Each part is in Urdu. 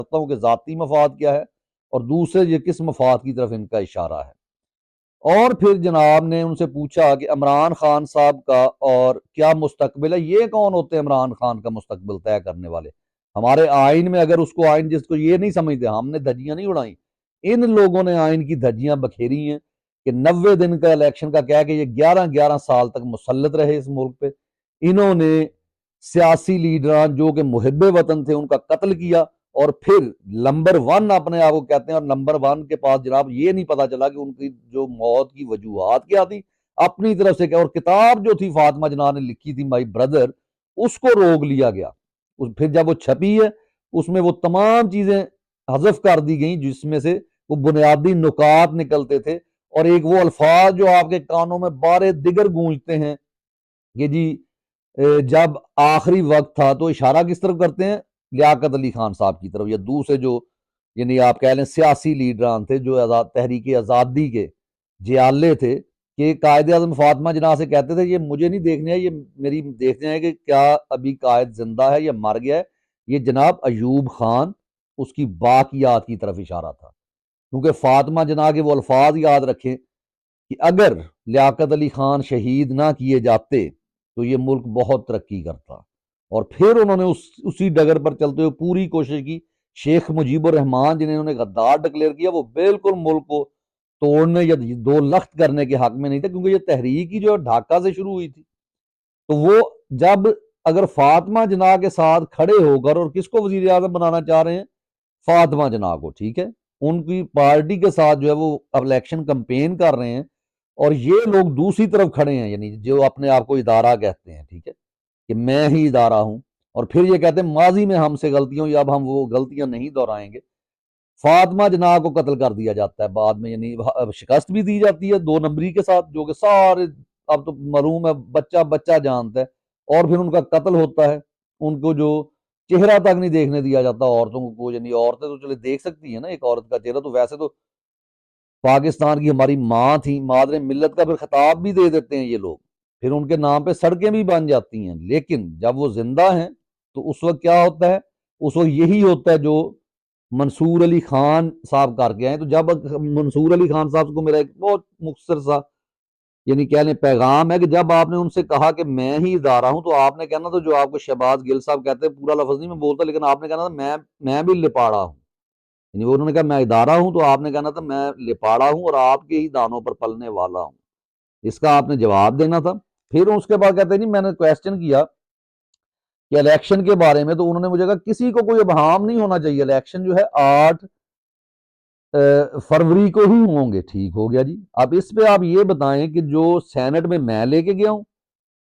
کرتا ہوں کہ ذاتی مفاد کیا ہے اور دوسرے یہ کس مفاد کی طرف ان کا اشارہ ہے۔ اور پھر جناب نے ان سے پوچھا کہ عمران خان صاحب کا اور کیا مستقبل ہے، یہ کون ہوتے ہیں عمران خان کا مستقبل طے کرنے والے؟ ہمارے آئین میں اگر اس کو آئین جس کو یہ نہیں سمجھتے، ہم نے دھجیاں نہیں اڑائیں، ان لوگوں نے آئین کی دھجیاں بکھیری ہیں کہ 90 دن کا الیکشن کا کہہ کہ یہ 11 سال تک مسلط رہے اس ملک پہ۔ انہوں نے سیاسی لیڈران جو کہ محب وطن تھے ان کا قتل کیا، اور پھر نمبر 1 اپنے آپ کو کہتے ہیں، اور نمبر 1 کے پاس جناب یہ نہیں پتا چلا کہ ان کی جو موت کی وجوہات کیا تھی اپنی طرف سے کیا، اور کتاب جو تھی فاطمہ جناح نے لکھی تھی مائی بردر، اس کو روک لیا گیا۔ پھر جب وہ چھپی ہے اس میں وہ تمام چیزیں حذف کر دی گئیں جس میں سے وہ بنیادی نکات نکلتے تھے، اور ایک وہ الفاظ جو آپ کے کانوں میں بارے دیگر گونجتے ہیں کہ جی جب آخری وقت تھا، تو اشارہ کس طرف کرتے ہیں؟ لیاقت علی خان صاحب کی طرف، یا دوسرے جو یعنی آپ کہہ لیں سیاسی لیڈران تھے جو تحریک آزادی کے جیالے تھے، کہ قائد اعظم فاطمہ جناح سے کہتے تھے یہ مجھے نہیں دیکھنے ہے، یہ میری دیکھنے ہے کہ کیا ابھی قائد زندہ ہے یا مر گیا ہے۔ یہ جناب ایوب خان اس کی باقیات کی طرف اشارہ تھا، کیونکہ فاطمہ جناح کے وہ الفاظ یاد رکھیں کہ اگر لیاقت علی خان شہید نہ کیے جاتے تو یہ ملک بہت ترقی کرتا۔ اور پھر انہوں نے اسی ڈگر پر چلتے ہوئے پوری کوشش کی۔ شیخ مجیب الرحمان جنہیں انہوں نے غدار ڈکلیئر کیا، وہ بالکل ملک کو توڑنے یا دو لخت کرنے کے حق میں نہیں تھا، کیونکہ یہ تحریک ہی جو ڈھاکہ سے شروع ہوئی تھی۔ تو وہ جب اگر فاطمہ جناح کے ساتھ کھڑے ہو کر، اور کس کو وزیر اعظم بنانا چاہ رہے ہیں؟ فاطمہ جناح کو، ٹھیک ہے، ان کی پارٹی کے ساتھ جو ہے وہ الیکشن کمپین کر رہے ہیں، اور یہ لوگ دوسری طرف کھڑے ہیں، یعنی جو اپنے آپ کو ادارہ کہتے ہیں، ٹھیک ہے، کہ میں ہی ادارہ ہوں، اور پھر یہ کہتے ہیں ماضی میں ہم سے غلطیاں ہوئی، اب ہم وہ غلطیاں نہیں دہرائیں گے۔ فاطمہ جناح کو قتل کر دیا جاتا ہے بعد میں، یعنی شکست بھی دی جاتی ہے 2 نمبری کے ساتھ، جو کہ سارے اب تو معلوم ہے، بچہ بچہ جانتا ہے، اور پھر ان کا قتل ہوتا ہے۔ ان کو جو چہرہ تک نہیں دیکھنے دیا جاتا عورتوں کو، یعنی عورتیں تو چلے دیکھ سکتی ہیں نا ایک عورت کا چہرہ، تو ویسے تو پاکستان کی ہماری ماں تھی، مادر ملت کا پھر خطاب بھی دے دیتے ہیں یہ لوگ، پھر ان کے نام پہ سڑکیں بھی بن جاتی ہیں۔ لیکن جب وہ زندہ ہیں تو اس وقت کیا ہوتا ہے؟ اس وقت یہی ہوتا ہے جو منصور علی خان صاحب کر کے آئے۔ تو جب منصور علی خان صاحب کو میرا ایک بہت مختصر سا یعنی کہہ لیں پیغام ہے کہ جب آپ نے ان سے کہا کہ میں ہی ادارہ ہوں، تو آپ نے کہنا تھا جو آپ کو شہباز گل صاحب کہتے ہیں، پورا لفظ نہیں میں بولتا، لیکن آپ نے کہنا تھا میں بھی لپاڑا ہوں، یعنی وہ انہوں نے کہا میں ادارہ ہوں، تو آپ نے کہنا تھا میں لپاڑا ہوں اور آپ کے ہی دانوں پر پلنے والا ہوں۔ اس کا آپ نے جواب دینا تھا۔ پھر اس کے بعد کہتے ہیں نہیں، میں نے کویسچن کیا کہ الیکشن کے بارے میں، تو انہوں نے مجھے کہا کسی کو کوئی ابہام نہیں ہونا چاہیے، الیکشن جو ہے 8 فروری کو ہی ہوں گے۔ ٹھیک ہو گیا جی، اب اس پہ آپ یہ بتائیں کہ جو سینٹ میں لے کے گیا ہوں،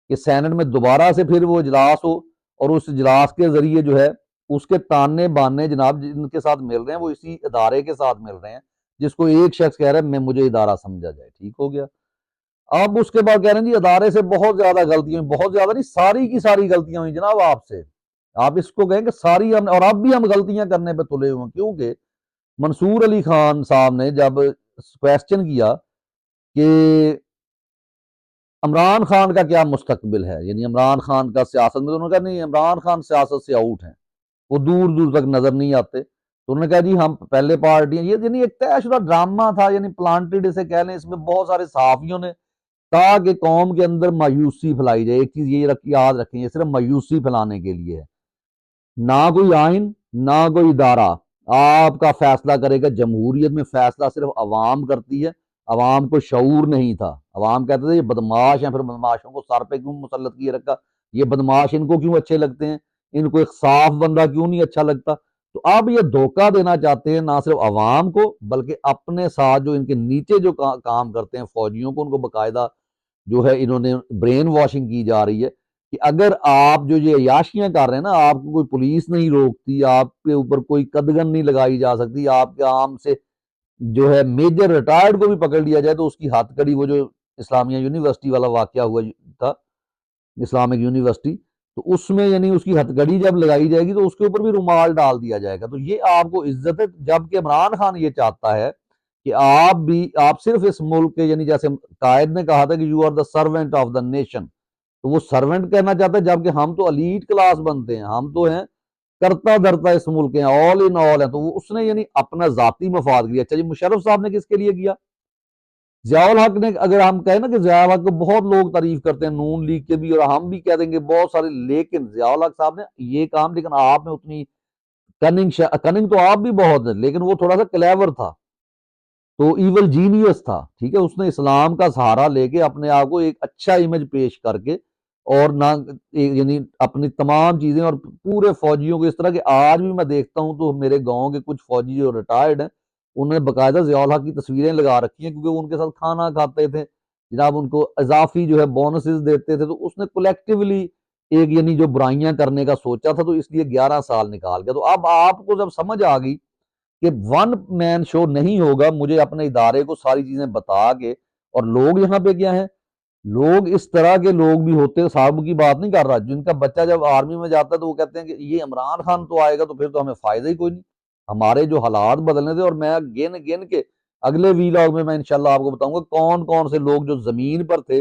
کہ سینٹ میں دوبارہ سے پھر وہ اجلاس ہو، اور اس اجلاس کے ذریعے جو ہے اس کے تانے بانے جناب جن کے ساتھ مل رہے ہیں وہ اسی ادارے کے ساتھ مل رہے ہیں جس کو ایک شخص کہہ رہا ہے میں مجھے ادارہ سمجھا جائے۔ ٹھیک ہو گیا۔ اب اس کے بعد کہہ رہے ہیں جی ادارے سے بہت زیادہ غلطیاں ہوئی، بہت زیادہ نہیں، ساری کی ساری غلطیاں ہوئی جناب آپ سے۔ آپ اس کو کہیں کہ ساری ہم، اور اب بھی ہم غلطیاں کرنے پہ تلے ہوئے ہیں، کیونکہ منصور علی خان صاحب نے جب کویسچن کیا کہ عمران خان کا کیا مستقبل ہے، یعنی عمران خان کا سیاست میں، تو انہوں نے کہا نہیں عمران خان سیاست سے آؤٹ ہیں، وہ دور دور تک نظر نہیں آتے۔ تو انہوں نے کہا جی ہم پہلے پارٹی ہیں، یہ یعنی ایک طے شدہ ڈرامہ تھا، یعنی پلانٹڈ اسے کہہ لیں۔ اس میں بہت سارے صحافیوں نے کہا کہ قوم کے اندر مایوسی پھیلائی جائے۔ ایک چیز یہ یاد رکھیں، یہ صرف مایوسی پھیلانے کے لیے ہے، نہ کوئی آئین نہ کوئی ادارہ آپ کا فیصلہ کرے گا۔ جمہوریت میں فیصلہ صرف عوام کرتی ہے، عوام کو شعور نہیں تھا، عوام کہتے تھے یہ بدماش ہیں، پھر بدماشوں کو سر پہ کیوں مسلط کیے رکھا، یہ بدماش ان کو کیوں اچھے لگتے ہیں، ان کو ایک صاف بندہ کیوں نہیں اچھا لگتا۔ تو اب یہ دھوکہ دینا چاہتے ہیں نہ صرف عوام کو بلکہ اپنے ساتھ جو ان کے نیچے جو کام کرتے ہیں فوجیوں کو، ان کو باقاعدہ جو ہے انہوں نے برین واشنگ کی جا رہی ہے کہ اگر آپ جو یہ عیاشیاں کر رہے ہیں نا، آپ کو کوئی پولیس نہیں روکتی، آپ کے اوپر کوئی قدغن نہیں لگائی جا سکتی، آپ کے عام سے جو ہے میجر ریٹائرڈ کو بھی پکڑ لیا جائے تو اس کی ہتھ کڑی، وہ جو اسلامیہ یونیورسٹی والا واقعہ ہوا تھا، اسلامک یونیورسٹی، تو اس میں یعنی اس کی ہتھ کڑی جب لگائی جائے گی تو اس کے اوپر بھی رومال ڈال دیا جائے گا۔ تو یہ آپ کو عزت ہے، جبکہ عمران خان یہ چاہتا ہے کہ آپ صرف اس ملک کے، یعنی جیسے قائد نے کہا تھا کہ you are the servant of the nation, تو وہ سرونٹ کہنا چاہتا ہے، جبکہ ہم تو الیٹ کلاس بنتے ہیں، ہم تو ہیں کرتا دھرتا اس ملک ہیں، آل ان آل ہے، تو وہ اس نے یعنی اپنا ذاتی مفاد کیا۔ اچھا جی، مشرف صاحب نے کس کے لیے کیا؟ ضیاء الحق نے، اگر ہم کہیں نا کہ ضیاء الحق کو بہت لوگ تعریف کرتے ہیں، نون لیگ کے بھی اور ہم بھی کہہ دیں گے بہت سارے، لیکن ضیاء الحق صاحب نے یہ کام، لیکن آپ میں اتنی کننگ تو آپ بھی بہت ہے، لیکن وہ تھوڑا سا کلیور تھا، تو ایول جینیس تھا، ٹھیک ہے، اس نے اسلام کا سہارا لے کے اپنے آپ کو ایک اچھا امیج پیش کر کے، اور نہ یعنی اپنی تمام چیزیں، اور پورے فوجیوں کو اس طرح کہ آج بھی میں دیکھتا ہوں تو میرے گاؤں کے کچھ فوجی جو ریٹائرڈ ہیں، انہوں نے باقاعدہ ضیاء الحق کی تصویریں لگا رکھی ہیں، کیونکہ وہ ان کے ساتھ کھانا کھاتے تھے جناب، ان کو اضافی جو ہے بونسز دیتے تھے، تو اس نے کولیکٹیولی ایک یعنی جو برائیاں کرنے کا سوچا تھا، تو اس لیے 11 سال نکال گیا۔ تو اب آپ کو جب سمجھ آ گئی کہ ون مین شو نہیں ہوگا، مجھے اپنے ادارے کو ساری چیزیں بتا کے، اور لوگ یہاں پہ کیا ہیں، لوگ اس طرح کے لوگ بھی ہوتے ہیں، صاحب کی بات نہیں کر رہا، جن کا بچہ جب آرمی میں جاتا ہے تو وہ کہتے ہیں کہ یہ عمران خان تو آئے گا تو پھر تو ہمیں فائدہ ہی کوئی نہیں، ہمارے جو حالات بدلنے تھے۔ اور میں گن گن کے اگلے ویلاگ میں انشاءاللہ آپ کو بتاؤں گا کون کون سے لوگ جو زمین پر تھے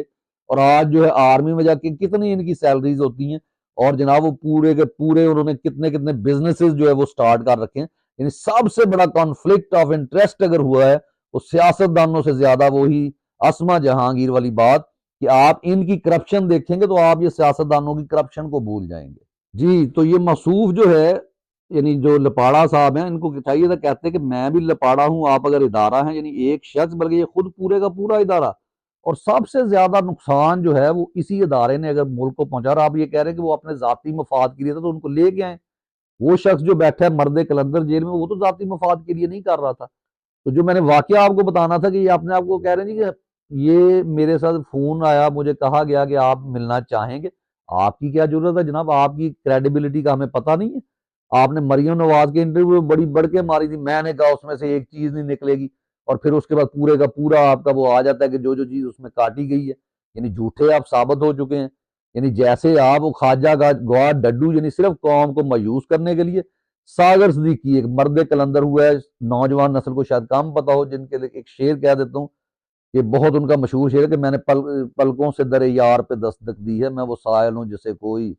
اور آج جو ہے آرمی میں جا کے کتنی ان کی سیلریز ہوتی ہیں، اور جناب وہ پورے کے پورے انہوں نے کتنے کتنے بزنسز جو ہے وہ سٹارٹ کر رکھے ہیں۔ یعنی سب سے بڑا کانفلکٹ آف انٹرسٹ اگر ہوا ہے وہ سیاست دانوں سے زیادہ وہی اسما جہانگیر والی بات، کہ آپ ان کی کرپشن دیکھیں گے تو آپ یہ سیاست دانوں کی کرپشن کو بھول جائیں گے۔ جی، تو یہ موصوف جو ہے یعنی جو لپاڑا صاحب ہیں، ان کو چاہیے تھا، کہتے کہ میں بھی لپاڑا ہوں، آپ اگر ادارہ ہیں، یعنی ایک شخص بلکہ یہ خود پورے کا پورا ادارہ، اور سب سے زیادہ نقصان جو ہے وہ اسی ادارے نے اگر ملک کو پہنچا رہا۔ آپ یہ کہہ رہے ہیں کہ وہ اپنے ذاتی مفاد کے لیے تھا تو ان کو لے کے آئیں، وہ شخص جو بیٹھا ہے مرد کلندر جیل میں، وہ تو ذاتی مفاد کے لیے نہیں کر رہا تھا۔ تو جو میں نے واقعہ آپ کو بتانا تھا کہ یہ اپنے آپ کو کہہ رہے ہیں کہ یہ میرے ساتھ فون آیا، مجھے کہا گیا کہ آپ ملنا چاہیں گے، آپ کی کیا ضرورت ہے جناب، آپ کی کریڈیبلٹی کا ہمیں پتہ نہیں ہے؟ آپ نے مریم نواز کے انٹرویو میں بڑی بڑھ کے ماری تھی، میں نے کہا اس میں سے ایک چیز نہیں نکلے گی، اور پھر اس کے بعد پورے کا پورا آپ کا وہ آ جاتا ہے کہ جو جو چیز اس میں کاٹی گئی ہے، یعنی جھوٹے آپ ثابت ہو چکے ہیں۔ یعنی جیسے آپ خواجہ گواد ڈڈو، یعنی صرف قوم کو مایوس کرنے کے لیے، ساگر صدیقی ایک مرد کلندر ہوا ہے، نوجوان نسل کو شاید کم پتا ہو، جن کے لیے ایک شعر کہہ دیتا ہوں کہ بہت ان کا مشہور شعر ہے کہ میں نے پلکوں سے در یار پہ دستک دی ہے، میں وہ سائل ہوں جسے کوئی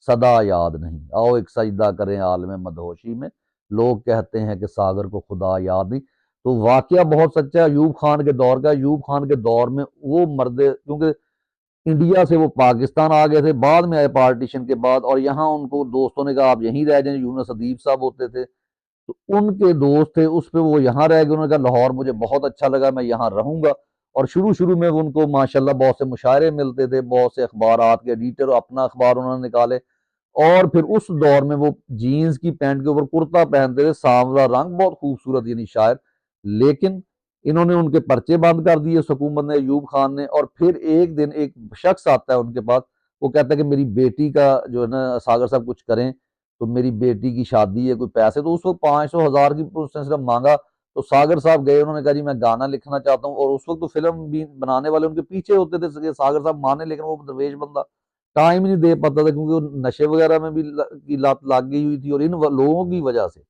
صدا یاد نہیں، آؤ ایک سجدہ کریں عالم مدہوشی میں، لوگ کہتے ہیں کہ ساگر کو خدا یاد نہیں۔ تو واقعہ بہت سچا ہے، ایوب خان کے دور کا۔ ایوب خان کے دور میں وہ مرد، کیونکہ انڈیا سے وہ پاکستان آ گئے تھے، بعد میں آئے پارٹیشن کے بعد، اور یہاں ان کو دوستوں نے کہا آپ یہیں رہ جائیں، یونس ادیب صاحب ہوتے تھے تو ان کے دوست تھے، اس پہ وہ یہاں رہ گئے، انہوں نے کہا لاہور مجھے بہت اچھا لگا، میں یہاں رہوں گا۔ اور شروع میں ان کو ماشاءاللہ بہت سے مشاعرے ملتے تھے، بہت سے اخبارات کے ایڈیٹر، اپنا اخبار انہوں نے نکالے، اور پھر اس دور میں وہ جینز کی پینٹ کے اوپر کرتا پہنتے تھے، سانولا رنگ، بہت خوبصورت یعنی شاعر، لیکن انہوں نے ان کے پرچے بند کر دیے اس حکومت نے، ایوب خان نے۔ اور پھر ایک دن ایک شخص آتا ہے ان کے پاس، وہ کہتا ہے کہ میری بیٹی کا جو ہے نا ساگر صاحب کچھ کریں، تو میری بیٹی کی شادی ہے، کوئی پیسے، تو اس وقت 500,000 کی اس نے صرف مانگا، تو ساگر صاحب گئے، انہوں نے کہا جی میں گانا لکھنا چاہتا ہوں، اور اس وقت تو فلم بھی بنانے والے ان کے پیچھے ہوتے تھے کہ ساگر صاحب مانے، لیکن وہ درویش بندہ ٹائم ہی نہیں دے پاتا تھا، کیونکہ وہ نشے وغیرہ میں بھی کی لت لگ گئی ہوئی تھی، اور ان لوگوں کی وجہ سے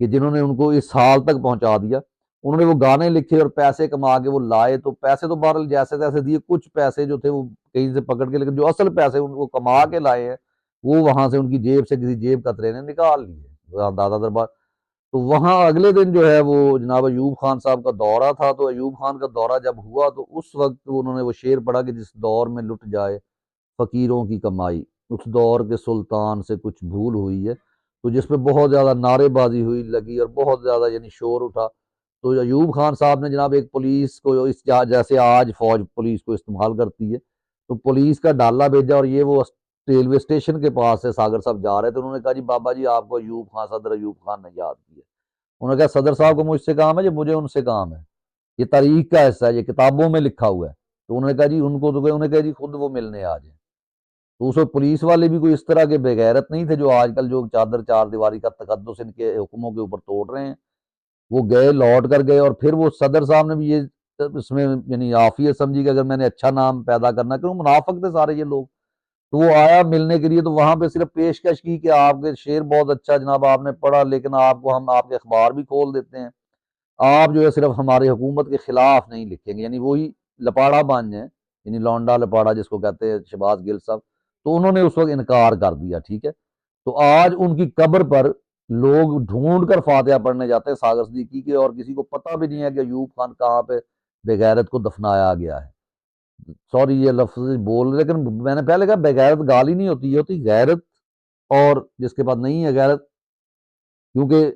کہ جنہوں نے ان کو اس حال تک پہنچا دیا، انہوں نے وہ گانے لکھے اور پیسے کما کے وہ لائے، تو پیسے تو بہرحال جیسے تیسے دیے، کچھ پیسے جو تھے وہ کہیں سے پکڑ کے، لیکن جو اصل پیسے ان کو کما کے لائے ہیں وہ وہاں سے ان کی جیب سے کسی جیب کترے نے نکال لیے دادا دربار۔ تو وہاں اگلے دن جو ہے وہ جناب ایوب خان صاحب کا دورہ تھا، تو ایوب خان کا دورہ جب ہوا تو اس وقت انہوں نے وہ شعر پڑھا کہ جس دور میں لٹ جائے فقیروں کی کمائی، اس دور کے سلطان سے کچھ بھول ہوئی ہے، تو جس پہ بہت زیادہ نعرے بازی ہوئی لگی اور بہت زیادہ یعنی شور اٹھا۔ تو ایوب خان صاحب نے جناب ایک پولیس کو، اس جیسے آج فوج پولیس کو استعمال کرتی ہے، تو پولیس کا ڈالا بھیجا، اور یہ وہ ریلوے اسٹیشن کے پاس سے ساگر صاحب جا رہے تھے، انہوں نے کہا جی بابا جی آپ کو ایوب خان، صدر ایوب خان نے یاد کیا۔ انہوں نے کہا صدر صاحب کو مجھ سے کام ہے جی، مجھے ان سے کام ہے، یہ تاریخ کا حصہ ہے، یہ کتابوں میں لکھا ہوا ہے۔ تو انہوں نے کہا جی ان کو، تو انہوں نے کہا جی خود وہ ملنے آ جائیں۔ تو اس وقت پولیس والے بھی کوئی اس طرح کے بغیرت نہیں تھے جو آج کل جو چادر چار دیواری کا تقدس ان کے حکموں کے اوپر توڑ رہے ہیں۔ وہ گئے، لوٹ کر گئے، اور پھر وہ صدر صاحب نے بھی یہ اس میں یعنی عافیت سمجھی کہ اگر میں نے اچھا نام پیدا کرنا، کیوں منافق تھے سارے یہ لوگ۔ تو وہ آیا ملنے کے لیے، تو وہاں پہ صرف پیشکش کی کہ آپ کے شعر بہت اچھا جناب آپ نے پڑھا، لیکن آپ کو ہم آپ کے اخبار بھی کھول دیتے ہیں، آپ جو ہے صرف ہماری حکومت کے خلاف نہیں لکھیں گے، یعنی وہی لپاڑا بن جائیں، یعنی لونڈا لپاڑا جس کو کہتے ہیں شہباز گل صاحب۔ تو انہوں نے اس وقت انکار کر دیا، ٹھیک ہے۔ تو آج ان کی قبر پر لوگ ڈھونڈ کر فاتحہ پڑھنے جاتے ہیں ساگر صدیقی کے، اور کسی کو پتہ بھی نہیں ہے کہ ایوب خان کہاں پہ بغیرت کو دفنایا گیا ہے۔ سوری یہ لفظ بول رہے، لیکن میں نے پہلے کہا بغیرت گالی نہیں ہوتی، یہ ہوتی غیرت، اور جس کے پاس نہیں ہے غیرت، کیونکہ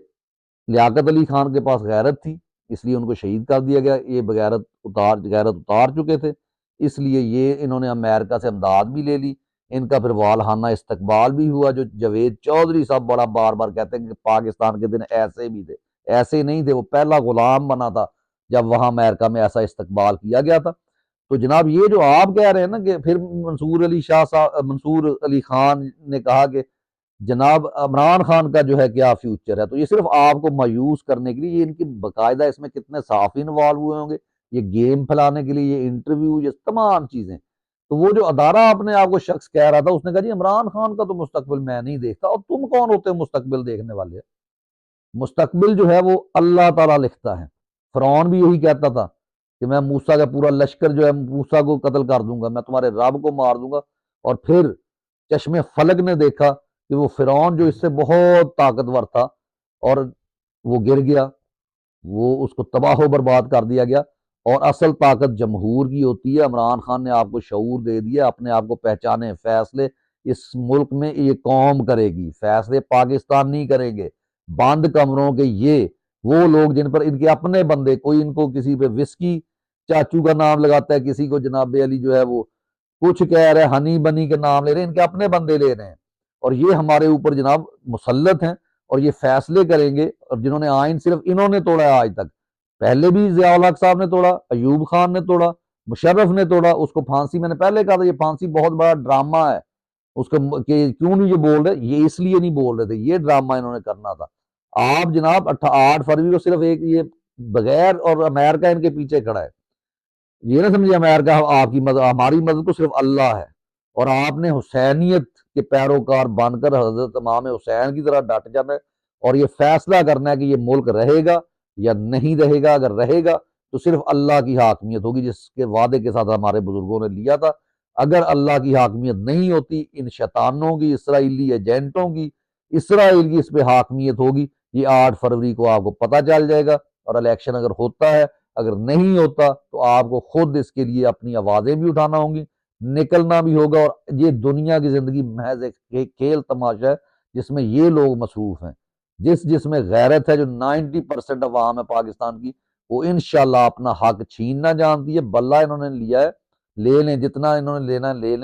لیاقت علی خان کے پاس غیرت تھی اس لیے ان کو شہید کر دیا گیا، یہ غیرت اتار چکے تھے، اس لیے یہ انہوں نے امریکہ سے امداد بھی لے لی، ان کا پھر والہانہ استقبال بھی ہوا۔ جو جاوید چودھری صاحب بڑا بار بار کہتے ہیں کہ پاکستان کے دن ایسے بھی تھے، ایسے نہیں تھے، وہ پہلا غلام بنا تھا جب وہاں امریکہ میں ایسا استقبال کیا گیا تھا۔ تو جناب یہ جو آپ کہہ رہے ہیں نا کہ پھر منصور علی خان نے کہا کہ جناب عمران خان کا جو ہے کیا فیوچر ہے، تو یہ صرف آپ کو مایوس کرنے کے لیے، یہ ان کی باقاعدہ اس میں کتنے صحافی انوالو ہوئے ہوں گے، یہ گیم پھیلانے کے لیے، یہ انٹرویو، یہ تمام چیزیں۔ تو وہ جو ادارہ اپنے آپ کو شخص کہہ رہا تھا، اس نے کہا جی عمران خان کا تو مستقبل میں نہیں دیکھتا، اور تم کون ہوتے مستقبل دیکھنے والے؟ مستقبل جو ہے وہ اللہ تعالیٰ لکھتا ہے۔ فرعون بھی یہی کہتا تھا کہ میں موسیٰ کا پورا لشکر جو ہے موسیٰ کو قتل کر دوں گا، میں تمہارے رب کو مار دوں گا، اور پھر چشم فلک نے دیکھا کہ وہ فرعون جو اس سے بہت طاقتور تھا، اور وہ گر گیا، وہ اس کو تباہ و برباد کر دیا گیا۔ اور اصل طاقت جمہور کی ہوتی ہے۔ عمران خان نے آپ کو شعور دے دیا، اپنے آپ کو پہچانے، فیصلے اس ملک میں یہ قوم کرے گی، فیصلے پاکستان نہیں کریں گے۔ بند کمروں کے یہ وہ لوگ جن پر ان کے اپنے بندے، کوئی ان کو کسی پہ وسکی چاچو کا نام لگاتا ہے، کسی کو جناب علی جو ہے وہ کچھ کہہ رہے ہیں، ہنی بنی کے نام لے رہے ہیں، ان کے اپنے بندے لے رہے ہیں، اور یہ ہمارے اوپر جناب مسلط ہیں، اور یہ فیصلے کریں گے۔ اور جنہوں نے آئین صرف انہوں نے توڑا ہے آج تک، پہلے بھی ضیاء الحق صاحب نے توڑا، ایوب خان نے توڑا، مشرف نے توڑا، اس کو پھانسی، میں نے پہلے کہا تھا یہ پھانسی بہت بڑا ڈرامہ ہے، اس کو کہ کیوں نہیں یہ بول رہے، یہ اس لیے نہیں بول رہے تھے، یہ ڈرامہ انہوں نے کرنا تھا۔ آپ جناب 8 فروری کو صرف ایک یہ بغیر، اور امریکہ ان کے پیچھے کھڑا ہے، یہ نہ سمجھے امریکہ آپ کی مدد، ہماری مدد تو صرف اللہ ہے، اور آپ نے حسینیت کے پیروکار بن کر حضرت امام حسین کی طرح ڈٹ جانا ہے، اور یہ فیصلہ کرنا ہے کہ یہ ملک رہے گا یا نہیں رہے گا۔ اگر رہے گا تو صرف اللہ کی حاکمیت ہوگی، جس کے وعدے کے ساتھ ہمارے بزرگوں نے لیا تھا۔ اگر اللہ کی حاکمیت نہیں ہوتی، ان شیطانوں کی، اسرائیلی ایجنٹوں کی، اسرائیل کی اس پہ حاکمیت ہوگی۔ یہ 8 فروری کو آپ کو پتہ چل جائے گا، اور الیکشن اگر ہوتا ہے، اگر نہیں ہوتا تو آپ کو خود اس کے لیے اپنی آوازیں بھی اٹھانا ہوں گی، نکلنا بھی ہوگا۔ اور یہ دنیا کی زندگی محض ایک کھیل تماشا ہے جس میں یہ لوگ مصروف ہیں۔ جس میں غیرت ہے، جو 90% عوام ہے پاکستان کی، وہ انشاءاللہ اپنا حق چھیننا جانتی ہے۔ بلہ انہوں نے لیا ہے، لے لیں، جتنا انہوں نے لینا ہے لے لیں۔